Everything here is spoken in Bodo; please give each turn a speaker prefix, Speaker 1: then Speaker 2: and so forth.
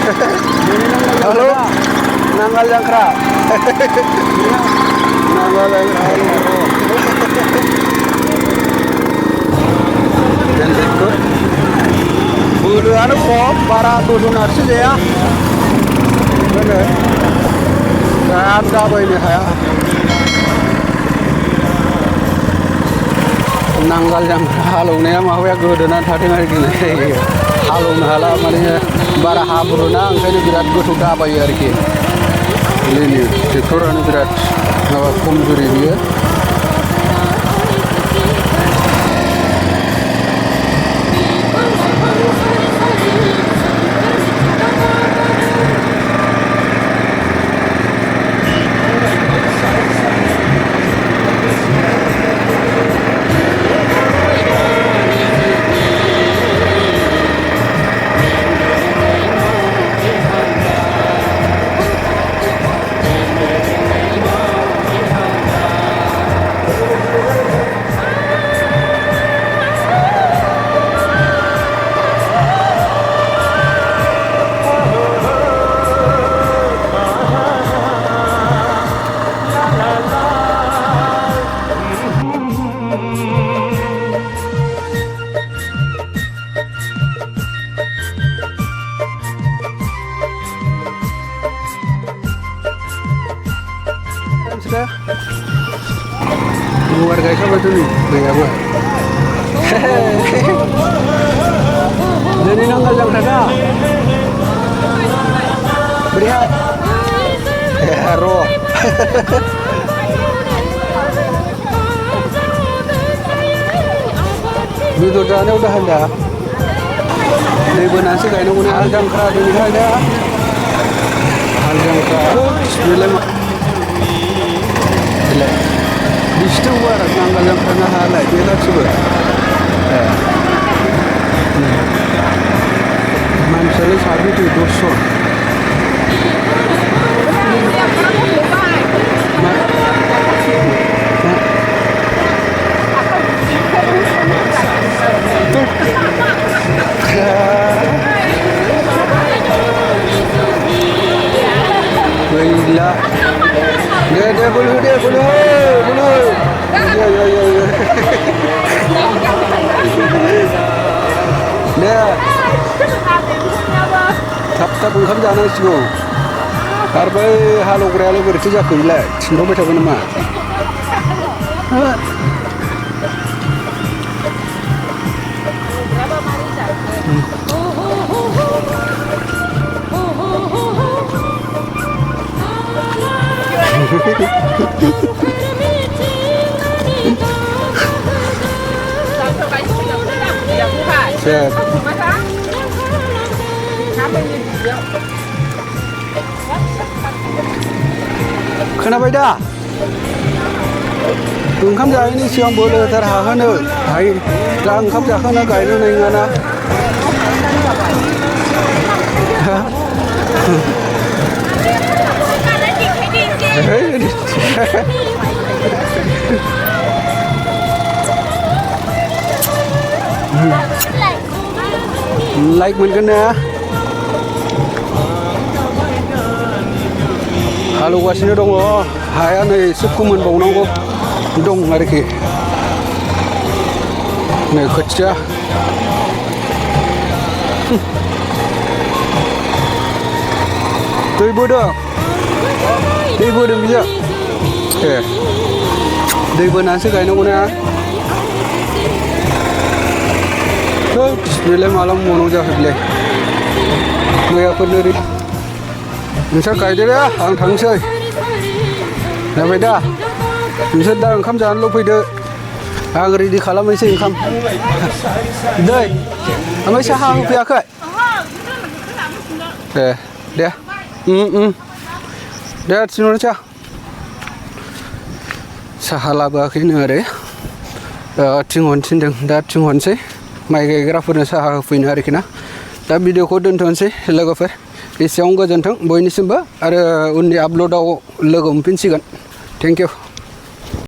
Speaker 1: Halo, nanggal jangkra. Nanggal jangkra. Dan ikut. Bulu anu kok para turun arsi ya. Bener. Saat apa ini ya? Nanggal yang halungnya mah ya godonan tadi mari gini. Halung hala marinya bara habruna angkanya berat go sudah apa ya riki. Ini anu berat nawa kumjuri dia. Sudah keluarga itu apa tuh nih? Kayak apa? Jadi nanggal yang ada berihat ya roh. Bidurnya udah ada. Dari benasi kayak nungguin hal jangkra ini ada. Hal jangkra. Bismillah. Di situ war nanggal yang tengah halai dia lah coba. Manusia sabi tu dosa. Gila. Dia bulu. Ya. Dia. Tap ओंखाम जानांसिगौ आरो बै हालौग्रायालाय बोरैथो जाखो बेलाय थिनहरबाय थाबाय नामा Siap. खोनाबाय दा ओंखाम जायैनि सिगां बोलोथार हाहोनो हायो दा ओंखाम जाखांना गायनो नङाना लाइक मोनगोन ना हालौगासिनो दङ हाया नै एसे फोमोनबावनांगौ दं आरोखि नै खोथिया दै बोदों बियो ए दै बोनानैसो गायनांगौ ना बेलाय माला मावनांगौ जाखो बेलाय मैयाफोरनो नोंसोर गायदो दे आं थांसै जाबाय दा नोंसोर दा ओंखाम जानोल' फैदो आं रेडि खालामनोसै ओंखाम दै ओमफ्राय साहा होफैयाखै दे दे थिनहरनोसै साहा लाबोआखैनो आरो थिनहरनो थिनदों दा थिनहरनोसै माइ गायग्राफोरनो साहा होफैनो आरोखि ना दा भिडिअखौ दोनथ'नोसै लोगोफोर एसेयावनो गोजोन्थों बयनिसिमबो आरो उननि आपल'डआव लोगो मोनफिनसिगोन थेंक इउ